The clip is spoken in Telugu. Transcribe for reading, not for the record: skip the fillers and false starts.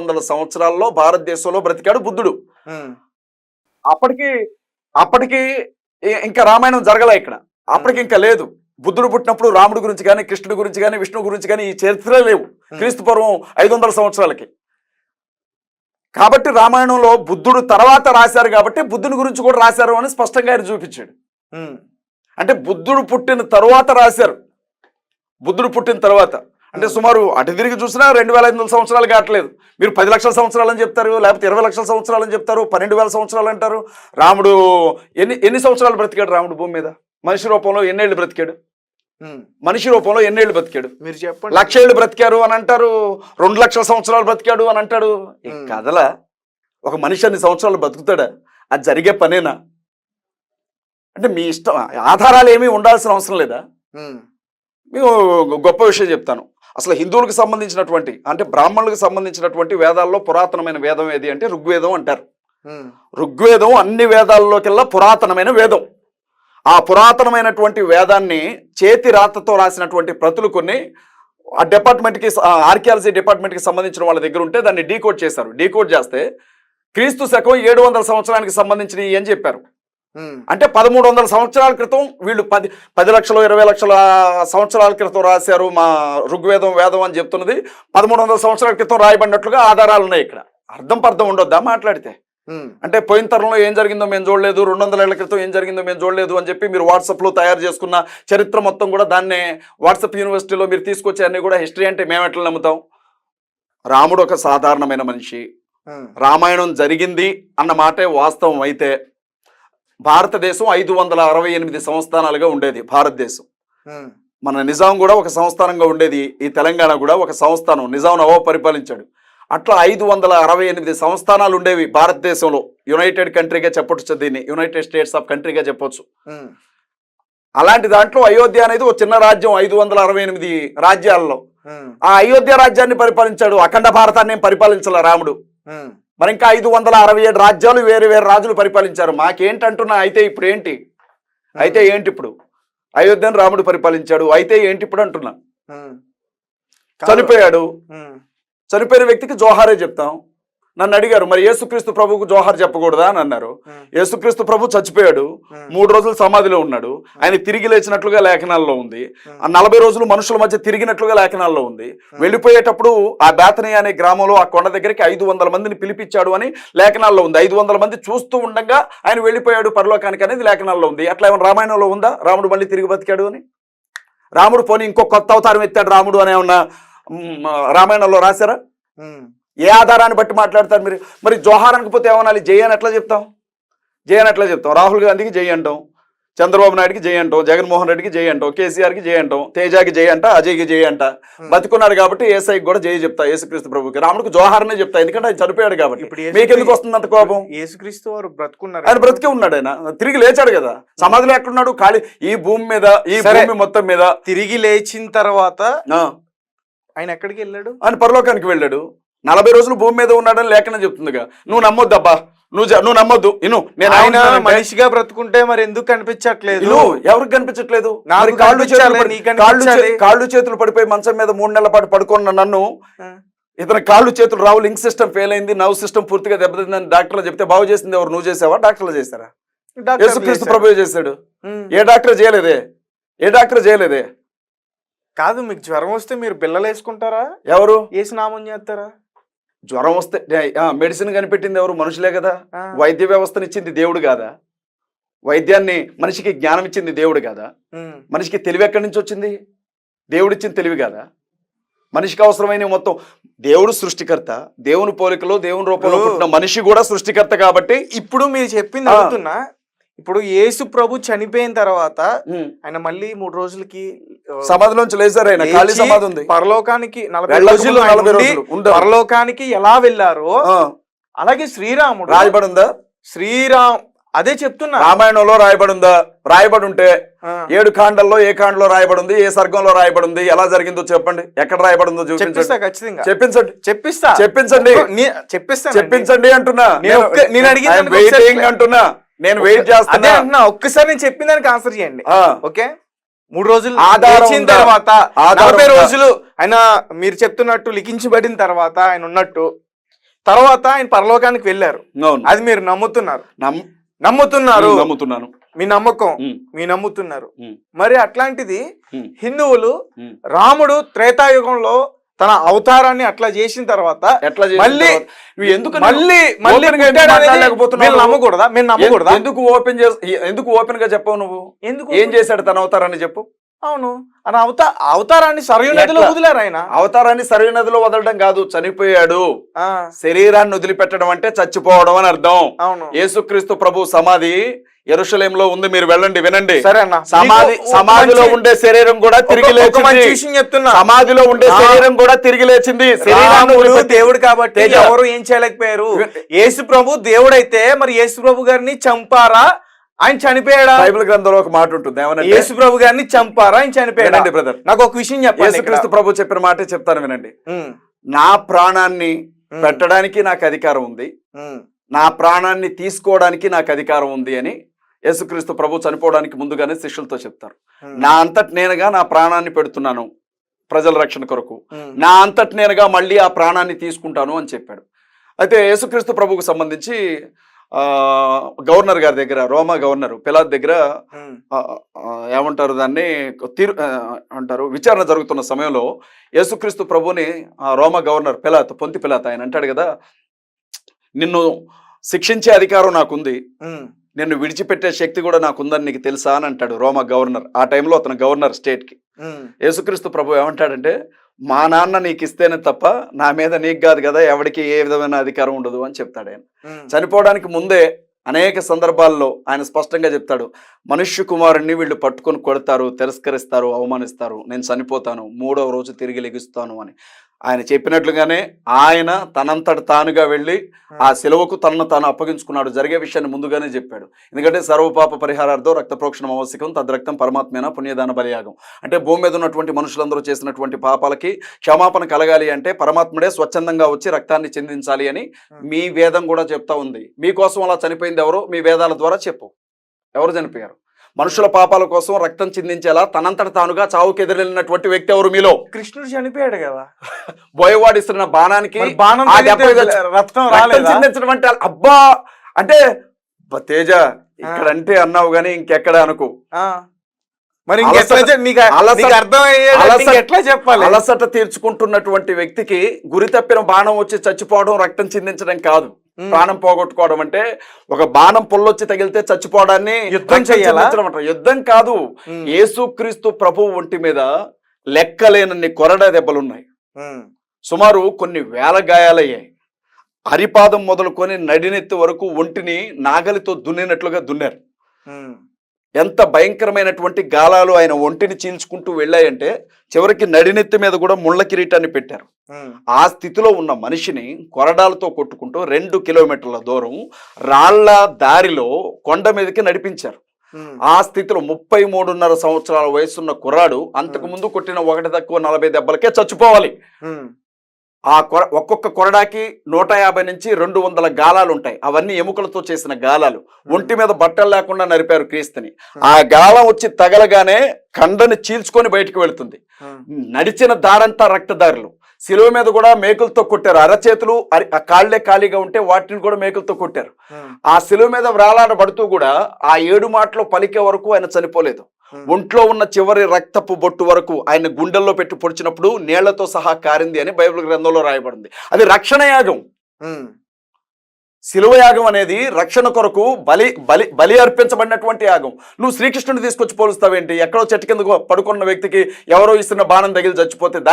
500 సంవత్సరాల్లో భారతదేశంలో బ్రతికాడు బుద్ధుడు. అప్పటికి ఇంకా రామాయణం జరగలే ఇక్కడ. అప్పటికి ఇంకా లేదు. బుద్ధుడు పుట్టినప్పుడు రాముడి గురించి కానీ, కృష్ణుడి గురించి కానీ, విష్ణువు గురించి కానీ ఈ చరిత్ర లేవు. క్రీస్తు పూర్వం 500 సంవత్సరాలకి. కాబట్టి రామాయణంలో బుద్ధుడు తర్వాత రాశారు కాబట్టి బుద్ధుని గురించి కూడా రాశారు అని స్పష్టంగా ఆయన చూపించాడు. అంటే బుద్ధుడు పుట్టిన తరువాత రాశారు. బుద్ధుడు పుట్టిన తర్వాత అంటే సుమారు అటు తిరిగి చూసినా 2500 సంవత్సరాలు కావట్లేదు. మీరు 10 లక్షల సంవత్సరాలు అని చెప్తారు, లేకపోతే 20 లక్షల సంవత్సరాలు అని చెప్తారు, 12,000 సంవత్సరాలు అంటారు. రాముడు ఎన్ని సంవత్సరాలు బ్రతికాడు రాముడు భూమి మీద? మనిషి రూపంలో ఎన్నేళ్ళు బ్రతికాడు? మనిషి రూపంలో ఎన్నేళ్ళు బ్రతికాడు? మీరు చెప్పండి. 1,00,000 ఏళ్ళు బ్రతికారు అని అంటారు, 2 లక్షల సంవత్సరాలు బ్రతికాడు అని అంటాడు. ఈ కథల ఒక మనిషి అన్ని సంవత్సరాలు బ్రతుకుతాడా? అది జరిగే పనేనా? అంటే మీ ఇష్టం, ఆధారాలు ఏమీ ఉండాల్సిన అవసరం లేదా? మీకు గొప్ప విషయం చెప్తాను. అసలు హిందువులకు సంబంధించినటువంటి అంటే బ్రాహ్మణులకు సంబంధించినటువంటి వేదాల్లో పురాతనమైన వేదం ఏది అంటే ఋగ్వేదం అంటారు. ఋగ్వేదం అన్ని వేదాల్లోకెల్లా పురాతనమైన వేదం. ఆ పురాతనమైనటువంటి వేదాన్ని చేతి రాతతో రాసినటువంటి ప్రతులు కొన్ని ఆ డిపార్ట్మెంట్కి, ఆర్కియాలజీ డిపార్ట్మెంట్కి సంబంధించిన వాళ్ళ దగ్గర ఉంటే దాన్ని డీకోడ్ చేశారు. డీకోడ్ చేస్తే క్రీస్తు శకం 700 సంవత్సరానికి సంబంధించినవి అని చెప్పారు. అంటే 1300 సంవత్సరాల క్రితం వీళ్ళు 10 లక్షలు 20 లక్షల సంవత్సరాల క్రితం రాశారు మా ఋగ్వేదం వేదం అని చెప్తున్నది 1300 సంవత్సరాల క్రితం రాయబడినట్లుగా ఆధారాలు ఉన్నాయి. ఇక్కడ అర్థం ఉండొద్దా మాట్లాడితే? అంటే పోయిన తరంలో ఏం జరిగిందో మేము చూడలేదు, 200 ఏళ్ల క్రితం ఏం జరిగిందో మేము చూడలేదు అని చెప్పి మీరు వాట్సాప్లో తయారు చేసుకున్న చరిత్ర మొత్తం కూడా దాన్నే వాట్సాప్ యూనివర్సిటీలో మీరు తీసుకొచ్చే అన్ని కూడా హిస్టరీ అంటే మేము ఎట్లా నమ్ముతాం? రాముడు ఒక సాధారణమైన మనిషి. రామాయణం జరిగింది అన్న మాటే వాస్తవం అయితే భారతదేశం 568 సంస్థానాలుగా ఉండేది. భారతదేశం మన నిజాం కూడా ఒక సంస్థానంగా ఉండేది. ఈ తెలంగాణ కూడా ఒక సంస్థానం. నిజాం నవాబు పరిపాలించాడు. అట్లా 568 సంస్థానాలు ఉండేవి భారతదేశంలో. యునైటెడ్ కంట్రీగా చెప్పొచ్చు, దీన్ని యునైటెడ్ స్టేట్స్ ఆఫ్ కంట్రీగా చెప్పొచ్చు. అలాంటి దాంట్లో అయోధ్య అనేది ఒక చిన్న రాజ్యం 568 రాజ్యాల్లో. ఆ అయోధ్య రాజ్యాన్ని పరిపాలించాడు. అఖండ భారతాన్ని ఏం పరిపాలించాల రాముడు. మరి ఇంకా 567 రాజ్యాలు వేరు వేరు రాజులు పరిపాలించారు. మాకేంటంటున్నా అయితే ఇప్పుడు ఏంటి? అయితే ఏంటి ఇప్పుడు? అయోధ్యను రాముడు పరిపాలించాడు, అయితే ఏంటి ఇప్పుడు అంటున్నా? చనిపోయాడు. చనిపోయిన వ్యక్తికి జోహారే చెప్తాం. నన్ను అడిగారు మరి యేసుక్రీస్తు ప్రభువుకు జోహార్ చెప్పకూడదా అని అన్నారు. యేసుక్రీస్తు ప్రభు చచ్చిపోయాడు, 3 రోజులు సమాధిలో ఉన్నాడు. ఆయన తిరిగి లేచినట్లుగా లేఖనాల్లో ఉంది. ఆ 40 రోజులు మనుషుల మధ్య తిరిగినట్లుగా లేఖనాల్లో ఉంది. వెళ్ళిపోయేటప్పుడు ఆ బేతనీ అనే గ్రామంలో ఆ కొండ దగ్గరికి 500 మందిని పిలిపించాడు అని లేఖనాల్లో ఉంది. 500 మంది చూస్తూ ఉండగా ఆయన వెళ్ళిపోయాడు పరలోకానికి అనేది లేఖనాల్లో ఉంది. అట్లా ఏమన్నా రామాయణంలో ఉందా రాముడు మళ్ళీ తిరిగి బతికాడు అని? రాముడు పోనీ ఇంకో కొత్త అవతారం ఎత్తాడు రాముడు అని ఏమన్నా రామాయణంలో రాశారా? ఏ ఆధారాన్ని బట్టి మాట్లాడతారు మీరు? మరి జోహార్ అనకపోతే ఏమనాలి? జై అని ఎట్లా చెప్తాం? జై అని ఎట్లా చెప్తాం? రాహుల్ గాంధీకి జై అంటాం, చంద్రబాబు నాయుడుకి జై అంటాం, జగన్మోహన్ రెడ్డికి జై అంటాం, కేసీఆర్కి జై అంటాం, తేజాకి జై అంట, అజయ్కి జై అంట. బతుకున్నాడు కాబట్టి ఏసైకి కూడా జై చెప్తా, యేసుక్రీస్తు ప్రభుకి. రాముడికి జోహార్నే చెప్తా, ఎందుకంటే ఆయన చనిపోయాడు కాబట్టి. మీకు ఎందుకు వస్తుంది అంత కోపం? యేసుక్రీస్తు వారు బ్రతుకున్నారు, ఆయన బ్రతికే ఉన్నాడు. ఆయన తిరిగి లేచాడు కదా. సమాధిలో ఎక్కడున్నాడు? ఖాళీ ఈ భూమి మీద, ఈ భూమి మొత్తం మీద. తిరిగి లేచిన తర్వాత ఆయన ఎక్కడికి వెళ్ళాడు? ఆయన పరలోకానికి వెళ్ళాడు. 40 రోజులు భూమి మీద ఉన్నాడని లేఖనం చెప్తుందిగా. నువ్వు నమ్మొద్దు అబ్బా, నువ్వు నమ్మొద్దు. నేను ఆయన మనిషిగా బ్రతుకుంటే మరి ఎందుకు కనిపించట్లేదు? ఎవరికి కనిపించట్లేదు? కాళ్ళు చేతులు పడిపోయి మంచం మీద 3 నెలల పాటు పడుకున్న నన్ను ఇతను కాళ్ళు చేతులు రావు, లింక్ సిస్టమ్ ఫెయిల్ అయింది, నర్వ్ సిస్టమ్ పూర్తిగా దెబ్బతిందని డాక్టర్లు చెప్తే బాగు చేసింది ఎవరు? నువ్వు చేసావా? డాక్టర్లు చేశారా? యేసుక్రీస్తు ప్రభువే చేశాడు. ఏ డాక్టర్ చేయలేదే. కాదు, మీకు జ్వరం వస్తే మీరు బిల్లలు వేసుకుంటారా? ఎవరు? ఏసు నామం చేస్తారా? జ్వరం వస్తే మెడిసిన్ కనిపెట్టింది ఎవరు? మనుషులే కదా. వైద్య వ్యవస్థనిచ్చింది దేవుడు కాదా? వైద్యాన్ని మనిషికి జ్ఞానం ఇచ్చింది దేవుడు కాదా? మనిషికి తెలివి ఎక్కడి నుంచి వచ్చింది? దేవుడిచ్చింది తెలివి కాదా? మనిషికి అవసరమైన మొత్తం దేవుడు సృష్టికర్త. దేవుని పోలికలో దేవుని రూపంలో పుట్టిన మనిషి కూడా సృష్టికర్త. కాబట్టి ఇప్పుడు మీరు చెప్పింది అవుతున్నా. ఇప్పుడు యేసు ప్రభు చనిపోయిన తర్వాత ఆయన మళ్ళీ 3 రోజులకి సమాధిలోంచి లేచారు. ఆయన ఖాళీ సమాధి ఉంది. పరలోకానికి 40 రోజులు పరలోకానికి ఎలా వెళ్ళారో అలాగే శ్రీరాముడు రాయబడి ఉందా? అదే చెప్తున్నా. రామాయణంలో రాయబడి ఉందా? రాయబడి ఉంటే 7 కాండల్లో ఏ కాండలో రాయబడి ఉంది? ఏ సర్గంలో రాయబడి ఉంది? ఎలా జరిగిందో చెప్పండి. ఎక్కడ రాయబడి ఉందో చూపించండి. ఖచ్చితంగా చెప్పించండి అంటున్నా. నేను అడిగింది అంటున్నా. నేను వెయిట్ చేస్తున్నా. ఒక్కసారి నేను చెప్పిన దానికి ఆన్సర్ చేయండి. ఓకే, 3 రోజులు ఆధారం తర్వాత 40 రోజులు ఆయన మీరు చెప్తున్నట్టు లిఖించబడిన తర్వాత ఆయన ఉన్నట్టు తర్వాత ఆయన పరలోకానికి వెళ్ళారు. అవును. అది మీరు నమ్ముతున్నారు. నమ్ముతున్నాను. మీ నమ్మకం, మీ నమ్ముతున్నారు. మరి అట్లాంటిది హిందువులు రాముడు త్రేతాయుగంలో తన అవతారాన్ని అట్లా చేసిన తర్వాత మళ్ళీ నమ్మకూడదా? మేము నమ్మకూడదా? ఎందుకు ఓపెన్ గా చెప్పవు నువ్వు? ఎందుకు? ఏం చేశాడు తన అవతారాన్ని చెప్పు. అవును, అని అవతారాన్ని సరయూ నదిలో వదిలేరు. ఆయన అవతారాన్ని సరయూ నదిలో వదలడం కాదు, చనిపోయాడు. శరీరాన్ని వదిలిపెట్టడం అంటే చచ్చిపోవడం అని అర్థం. అవును. యేసుక్రీస్తు ప్రభు సమాధి యెరూషలేములో ఉంది, మీరు వెళ్ళండి, వినండి. సరే అన్న. సమాధిలో ఉండే శరీరం కూడా తిరిగి లేచింది. సమాధిలో ఉండే శరీరం కూడా తిరిగి లేచింది. దేవుడు కాబట్టి ఎవరు ఏం చేయలేకపోయారు. యేసు ప్రభు దేవుడైతే మరి యేసు ప్రభు గారిని చంపారా, ఆయన చనిపోయాడా? బైబిల్ గ్రంథంలో ఒక మాట ఉంటుంది, ఏమన్నా యేసు ప్రభు గారిని చంపారా, ఆయన చనిపోయాడు. బ్రదర్, నాకు ఒక విషయం చెప్పండి. యేసుక్రీస్తు ప్రభు చెప్పిన మాటే చెప్తాను, వినండి. నా ప్రాణాన్ని పెట్టడానికి నాకు అధికారం ఉంది, నా ప్రాణాన్ని తీసుకోవడానికి నాకు అధికారం ఉంది అని యేసుక్రీస్తు ప్రభు చనిపోవడానికి ముందుగానే శిష్యులతో చెప్తారు. నా అంతటి నేనుగా నా ప్రాణాన్ని పెడుతున్నాను ప్రజల రక్షణ కొరకు, నా అంతటి నేనుగా మళ్ళీ ఆ ప్రాణాన్ని తీసుకుంటాను అని చెప్పాడు. అయితే యేసుక్రీస్తు ప్రభుకు సంబంధించి గవర్నర్ గారి దగ్గర, రోమా గవర్నర్ పిలాతు దగ్గర ఏమంటారు దాన్ని, అంటారు విచారణ జరుగుతున్న సమయంలో యేసుక్రీస్తు ప్రభుని రోమా గవర్నర్ పొంతి పిలాతు ఆయన అంటాడు కదా, నిన్ను శిక్షించే అధికారం నాకుంది, నిన్ను విడిచిపెట్టే శక్తి కూడా నాకుందని నీకు తెలుసా అని అంటాడు రోమా గవర్నర్. ఆ టైంలో అతను గవర్నర్ స్టేట్ కి. యేసుక్రీస్తు ప్రభు ఏమంటాడంటే, మా నాన్న నీకు ఇస్తేనే తప్ప నా మీద నీకు కాదు కదా, ఎవరికి ఏ విధమైన అధికారం ఉండదు అని చెప్తాడు ఆయన. చనిపోవడానికి ముందే అనేక సందర్భాల్లో ఆయన స్పష్టంగా చెప్తాడు, మనుష్య కుమారుణ్ణి వీళ్ళు పట్టుకొని కొడతారు, తిరస్కరిస్తారు, అవమానిస్తారు, నేను చనిపోతాను, 3వ రోజు తిరిగి లెగుస్తాను అని ఆయన చెప్పినట్లుగానే ఆయన తనంతట తానుగా వెళ్ళి ఆ శిలువకు తనను తాను అప్పగించుకున్నాడు. జరిగే విషయాన్ని ముందుగానే చెప్పాడు. ఎందుకంటే సర్వపాప పరిహారార్థం రక్త ప్రోక్షణం ఆవశ్యకం, తద్రక్తం పరమాత్మేన పుణ్యదాన బలియాగం. అంటే భూమి మీద ఉన్నటువంటి మనుషులందరూ చేసినటువంటి పాపాలకి క్షమాపణ కలగాలి అంటే పరమాత్ముడే స్వచ్ఛందంగా వచ్చి రక్తాన్ని చెందించాలి అని మీ వేదం కూడా చెప్తా ఉంది. మీకోసం అలా చనిపోయింది ఎవరో మీ వేదాల ద్వారా చెప్పు. ఎవరు చనిపోయారు? మనుషుల పాపాల కోసం రక్తం చిందించేలా తనంతట తానుగా చావుకి ఎదురెళ్ళినటువంటి వ్యక్తి ఎవరు మీలో? కృష్ణుడు చనిపోయాడు కదా, బోయవాడిస్తున్న బాణానికి రక్తం చిందించడం అంటే అబ్బా అంటే తేజ ఇక్కడంటే అన్నావు గానీ ఇంకెక్కడ అనుకో. మరి ఎట్లా చెప్పాలి? అలసట తీర్చుకుంటున్నటువంటి వ్యక్తికి గురి తప్పిన బాణం వచ్చి చచ్చిపోవడం రక్తం చిందించడం కాదు. ప్రాణం పోగొట్టుకోవడం అంటే ఒక బాణం పొల్లొచ్చి తగిలితే చచ్చిపోవడాన్ని యుద్ధం చేయాలి. యుద్ధం కాదు. యేసుక్రీస్తు ప్రభువు ఒంటి మీద లెక్కలేనన్ని కొరడా దెబ్బలున్నాయి. సుమారు కొన్ని వేల గాయాలయ్యాయి. అరిపాదం మొదలుకొని నడినెత్తి వరకు ఒంటిని నాగలితో దున్నినట్లుగా దున్నారు. ఎంత భయంకరమైనటువంటి గాలాలు ఆయన ఒంటిని చీల్చుకుంటూ వెళ్ళాయంటే చివరికి నడినెత్తి మీద కూడా ముళ్ళ కిరీటాన్ని పెట్టారు. ఆ స్థితిలో ఉన్న మనిషిని కొరడాలతో కొట్టుకుంటూ 2 కిలోమీటర్ల దూరం రాళ్ల దారిలో కొండ మీదకి నడిపించారు. ఆ స్థితిలో 33.5 సంవత్సరాల వయసున్న కుర్రాడు అంతకు ముందు కొట్టిన 1 తక్కువ 40 దెబ్బలకే చచ్చిపోవాలి. ఆ ఒక్కొక్క కొరడాకి 150 నుంచి 200 గాలాలు ఉంటాయి. అవన్నీ ఎముకలతో చేసిన గాలాలు. ఒంటి మీద బట్టలు లేకుండా నరిపారు క్రీస్తుని. ఆ గాలం వచ్చి తగలగానే కండని చీల్చుకొని బయటకు వెళుతుంది. నడిచిన దారంతా రక్తదారులు. శిలువ మీద కూడా మేకులతో కొట్టారు. అరచేతులు కాళ్లే ఖాళీగా ఉంటే వాటిని కూడా మేకులతో కొట్టారు. ఆ శిలువ మీద వ్రాలాడబడుతూ కూడా ఆ 7 మాటలు పలికే వరకు ఆయన చనిపోలేదు. ఒంట్లో ఉన్న చివరి రక్తపు బొట్టు వరకు ఆయన గుండెల్లో పెట్టి పొడిచినప్పుడు నీళ్లతో సహా కారింది అని బైబిల్ గ్రంథంలో రాయబడింది. అది రక్షణ యాగం. శిలువ యాగం అనేది రక్షణ కొరకు బలి అర్పించబడినటువంటి యాగం. నువ్వు శ్రీకృష్ణుని తీసుకొచ్చి పోలుస్తావేంటి? ఎక్కడో చెట్టు కింద పడుకున్న వ్యక్తికి ఎవరో ఇస్తున్న బాణం తగిలి చచ్చిపోతే